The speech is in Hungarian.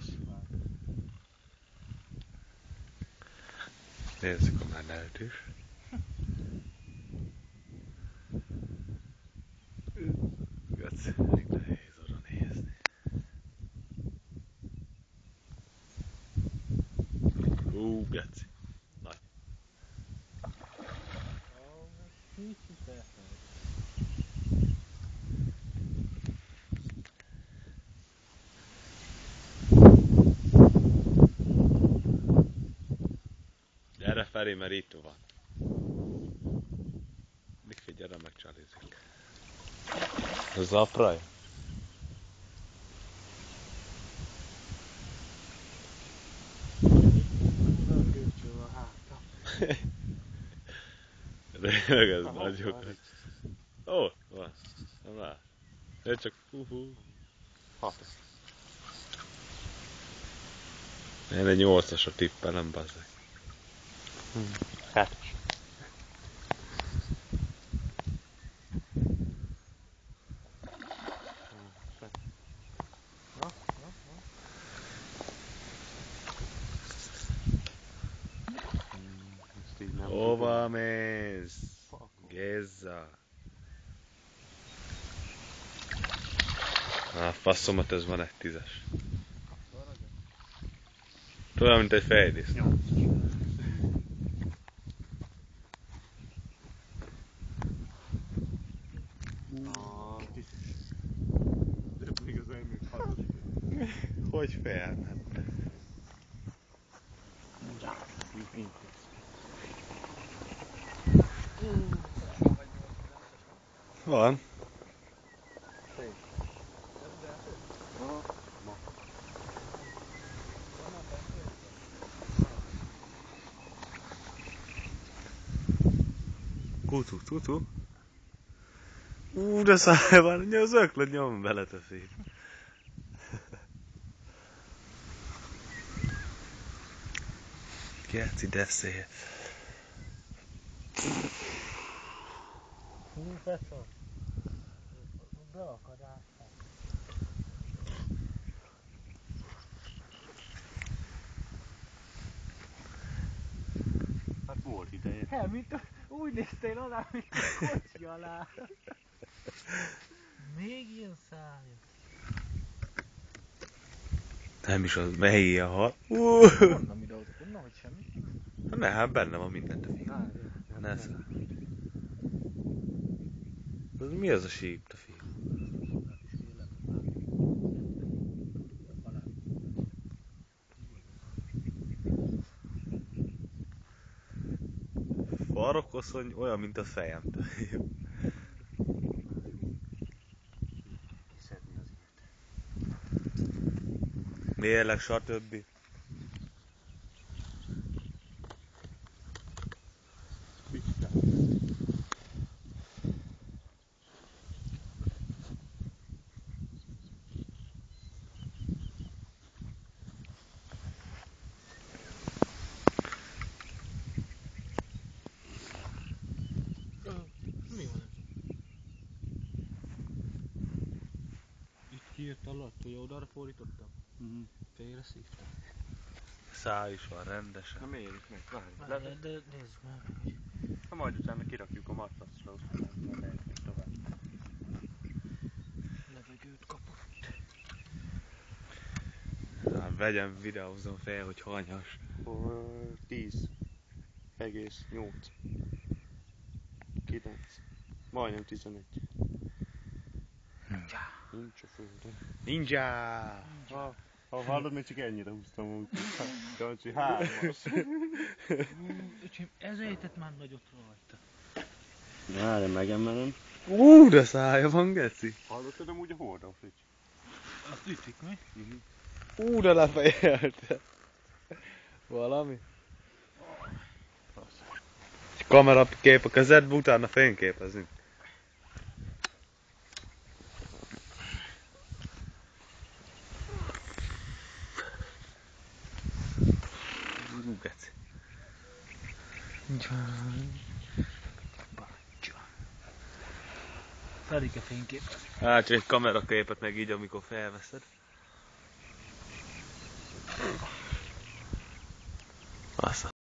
fasz. Nézzük a menelt is. Geci, elég nehéz oda nézni. Geci. Nagy. Gyere Feri, mert itt van. Mikfi, gyere meg csalizik. Zapraj? Tényleg ez nagyon. Ó, van. Nem lát. Ez csak hú. 6. Én egy 8-asra tippelem, bazzeg. 7-es. Hova mész? Géza. Passzomat, ez van egy 10-es. Olyan, mint egy fejdisznó. Hogy felmette? Van. Kutu. De száj van, az öklöd nyom beleteszi. Geci, de szép. Hú, feszor. Beakad át. Hát volt ideje. Hé, mint úgy néztél alá, mint a kocsi alá. Még ilyen szállja. Nem is az, melyé a hal. Mondom ide, onnan, hogy semmi. Ne, hát benne van mindent a fiú. Ne száll. Mi az a síp, a fiú? Farokkoszony olyan, mint a fejem. Kiszedni azért. Mérleg, stb. Mi van ez? Itt kiírt alatt, hogy oldalra fordítottam. Félre szívtam. Száj is van rendesen. Na miért meg? Várj, de nézd már meg, hogy... Ha majd utána kirakjuk a matracra, utána mehetünk tovább. Levegőt kapott. Vegyem, videózom fel, hogy hanyas. 10,8. 9. Majdnem 11. Nincs a földön. Ninja! Ha hallod, még csak ennyire húztam úgy. Dancsi 3-as. Öcsém, ez ejtett már nagyot rajta. Várj, megemelem. De szája van, geci. Hallottad amúgy a hordófrit? Azt ütik, mi? De lefejelte. Valami? Kamerakép a kezedbe, utána fényképezünk. Geci. Ferike fényképezni. Hát csak egy kameraképet meg így, amikor felveszed. Alltså.